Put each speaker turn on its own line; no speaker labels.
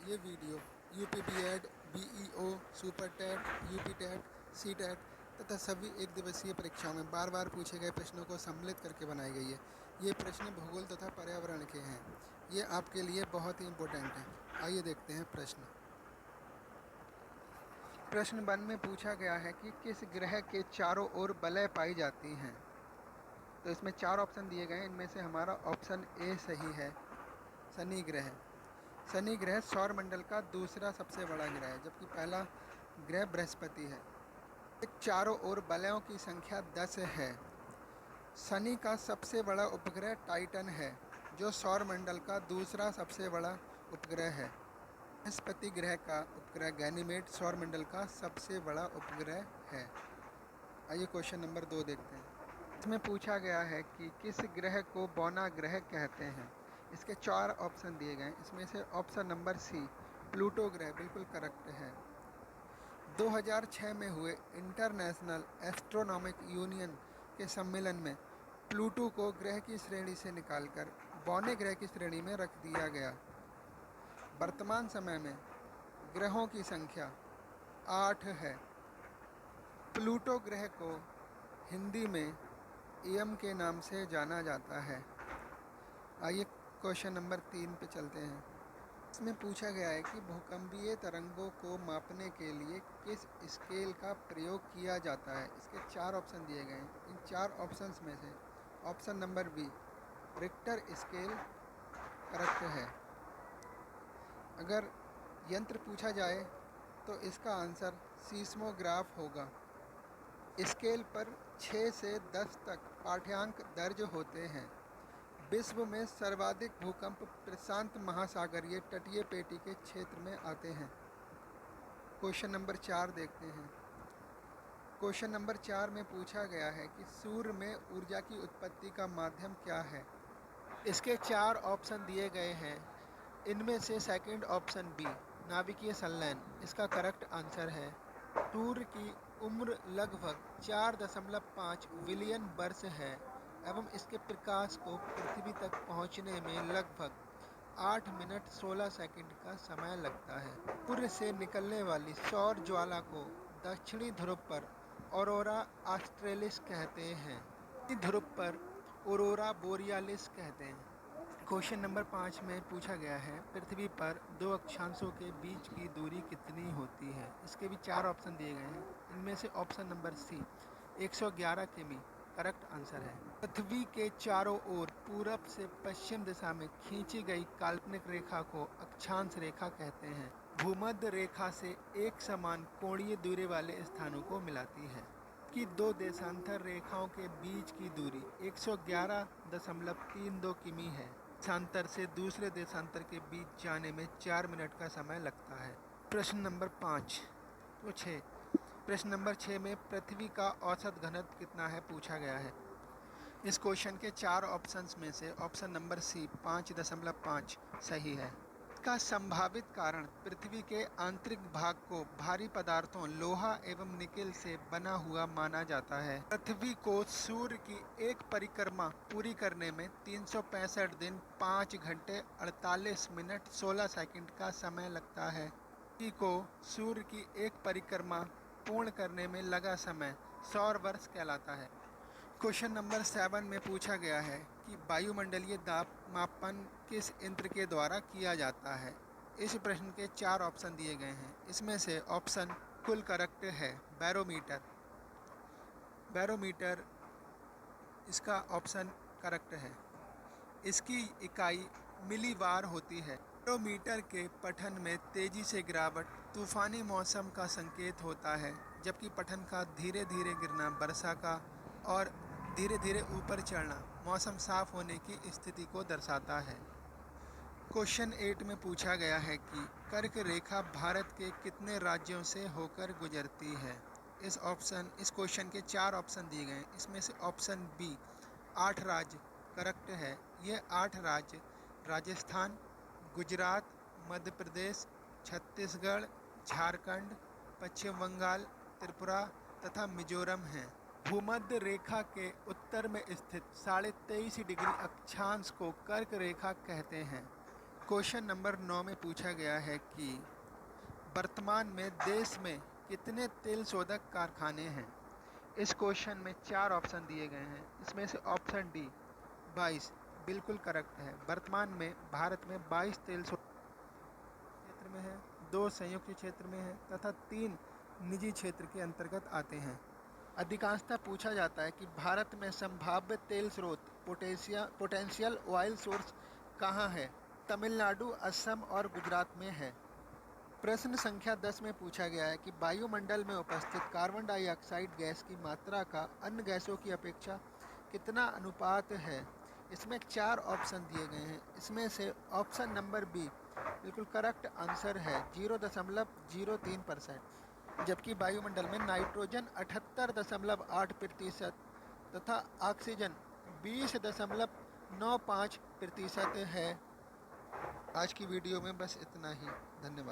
ये video UP BEd, BEO, super TET, UP TET, C TET तथा सभी एक दिवसीय परीक्षाओं में बार बार पूछे गए प्रश्नों को सम्मिलित करके बनाई गई है। ये प्रश्न भूगोल तथा पर्यावरण के हैं। ये आपके लिए बहुत ही इम्पोर्टेंट है। आइए देखते हैं प्रश्न। प्रश्न 1 में पूछा गया है कि किस ग्रह के चारों ओर बलय पाई जाती हैं। तो इसमें 4 ऑप्शन दिए गए हैं। इनमें से हमारा ऑप्शन ए सही है, शनि ग्रह। शनि ग्रह सौरमंडल का दूसरा सबसे बड़ा ग्रह है, जबकि पहला ग्रह बृहस्पति है। चारों ओर बलयों की संख्या 10 है। शनि का सबसे बड़ा उपग्रह टाइटन है, जो सौरमंडल का दूसरा सबसे बड़ा उपग्रह है। बृहस्पति ग्रह का उपग्रह गैनीमेड सौरमंडल का सबसे बड़ा उपग्रह है। आइए क्वेश्चन नंबर 2 देखते हैं। इसमें पूछा गया है कि किस ग्रह को बौना ग्रह कहते हैं। इसके 4 ऑप्शन दिए गए हैं। इसमें से ऑप्शन नंबर सी प्लूटो ग्रह बिल्कुल करेक्ट है। 2006 में हुए इंटरनेशनल एस्ट्रोनॉमिक यूनियन के सम्मेलन में प्लूटो को ग्रह की श्रेणी से निकालकर बौने ग्रह की श्रेणी में रख दिया गया। वर्तमान समय में ग्रहों की संख्या 8 है। प्लूटो ग्रह को हिंदी में एम के नाम से जाना जाता है। आइए क्वेश्चन नंबर 3 पे चलते हैं। इसमें पूछा गया है कि भूकंपीय तरंगों को मापने के लिए किस स्केल का प्रयोग किया जाता है। इसके 4 ऑप्शन दिए गए हैं। इन 4 ऑप्शंस में से option number B Richter scale correct है। अगर यंत्र पूछा जाए तो इसका आंसर सीस्मोग्राफ होगा। स्केल पर 6 से 10 तक पाठ्यांक दर्ज होते हैं। विश्व में सर्वाधिक भूकंप प्रशांत महासागरीय तटीय पेटी के क्षेत्र में आते हैं। क्वेश्चन नंबर 4 देखते हैं। क्वेश्चन नंबर 4 में पूछा गया है कि सूर्य में ऊर्जा की उत्पत्ति का माध्यम क्या है। इसके 4 ऑप्शन दिए गए हैं। इनमें से सेकंड ऑप्शन बी नाभिकीय संलयन इसका करेक्ट आंसर है। सूर्य की उम्र लगभग 4.5 बिलियन वर्ष है एवं इसके प्रकाश को पृथ्वी तक पहुंचने में लगभग 8 मिनट 16 सेकंड का समय लगता है। सूर्य से निकलने वाली सौर ज्वाला को दक्षिणी ध्रुव पर ऑरोरा ऑस्ट्रेलिस कहते हैं। ध्रुव पर ऑरोरा बोरियालिस कहते हैं। क्वेश्चन नंबर 5 में पूछा गया है पृथ्वी पर 2 अक्षांशों के बीच की दूरी कितनी होती है। इसके भी 4 ऑप्शन दिए गए हैं। इनमें से ऑप्शन नंबर सी 111 किमी करेक्ट आंसर है। पृथ्वी के चारों ओर पूरब से पश्चिम दिशा में खींची गई काल्पनिक रेखा को अक्षांश रेखा कहते हैं। भूमध्य रेखा से एक समान कोणीय दूरी वाले स्थानों को मिलाती है। कि 2 देशांतर रेखाओं के बीच की दूरी 111.32 किमी है। देशांतर से दूसरे देशांतर के बीच जाने में 4 मिनट का समय लगता है। प्रश्न नंबर 5 तो 6 प्रश्न नंबर 6 में पृथ्वी का औसत घनत्व कितना है पूछा गया है। इस क्वेश्चन के 4 ऑप्शंस में से ऑप्शन नंबर सी 5.5 सही है। इसका संभावित कारण पृथ्वी के आंतरिक भाग को भारी पदार्थों लोहा एवं निकेल से बना हुआ माना जाता है। पृथ्वी को सूर्य की एक परिक्रमा पूरी करने में 365 दिन 5 घंटे 48 मिनट 16 सेकंड का समय लगता है। पृथ्वी को सूर्य की एक परिक्रमा पूर्ण करने में लगा समय सौर वर्ष कहलाता है। क्वेश्चन नंबर 7 में पूछा गया है कि वायुमंडलीय दाब मापन किस यंत्र के द्वारा किया जाता है। इस प्रश्न के 4 ऑप्शन दिए गए हैं। इसमें से ऑप्शन कुल करेक्ट है बैरोमीटर। बैरोमीटर इसका ऑप्शन करेक्ट है। इसकी इकाई मिलीबार होती है। बैरोमीटर के पठन में तेजी से गिरावट तूफानी मौसम का संकेत होता है, जबकि पठन का धीरे धीरे गिरना वर्षा का और धीरे धीरे ऊपर चढ़ना मौसम साफ होने की स्थिति को दर्शाता है। क्वेश्चन 8 में पूछा गया है कि कर्क रेखा भारत के कितने राज्यों से होकर गुजरती है। इस क्वेश्चन के 4 ऑप्शन दिए गए हैं। इसमें से ऑप्शन बी 8 राज्य करेक्ट है। ये 8 राज्य राजस्थान, गुजरात, मध्य प्रदेश, छत्तीसगढ़, झारखंड, पश्चिम बंगाल, त्रिपुरा तथा मिजोरम हैं। भूमध्य रेखा के उत्तर में स्थित 23.5 डिग्री अक्षांश को कर्क रेखा कहते हैं। क्वेश्चन नंबर 9 में पूछा गया है कि वर्तमान में देश में कितने तेल शोधक कारखाने हैं। इस क्वेश्चन में 4 ऑप्शन दिए गए हैं। इसमें से ऑप्शन डी 22 बिल्कुल करेक्ट है। वर्तमान में भारत में 22 तेल क्षेत्र में है, 2 संयुक्त क्षेत्र में है तथा 3 निजी क्षेत्र के अंतर्गत आते हैं। अधिकांशतः पूछा जाता है कि भारत में संभाव्य तेल स्रोत पोटेंशियल ऑयल सोर्स कहाँ है। तमिलनाडु, असम और गुजरात में है। प्रश्न संख्या 10 में पूछा गया है कि वायुमंडल में उपस्थित कार्बन डाइऑक्साइड गैस की मात्रा का अन्य गैसों की अपेक्षा कितना अनुपात है। इसमें 4 ऑप्शन दिए गए हैं। इसमें से ऑप्शन नंबर बी बिल्कुल करेक्ट आंसर है, 0.03%। जबकि वायुमंडल में नाइट्रोजन 78.8% तथा ऑक्सीजन 20.95% है। आज की वीडियो में बस इतना ही। धन्यवाद।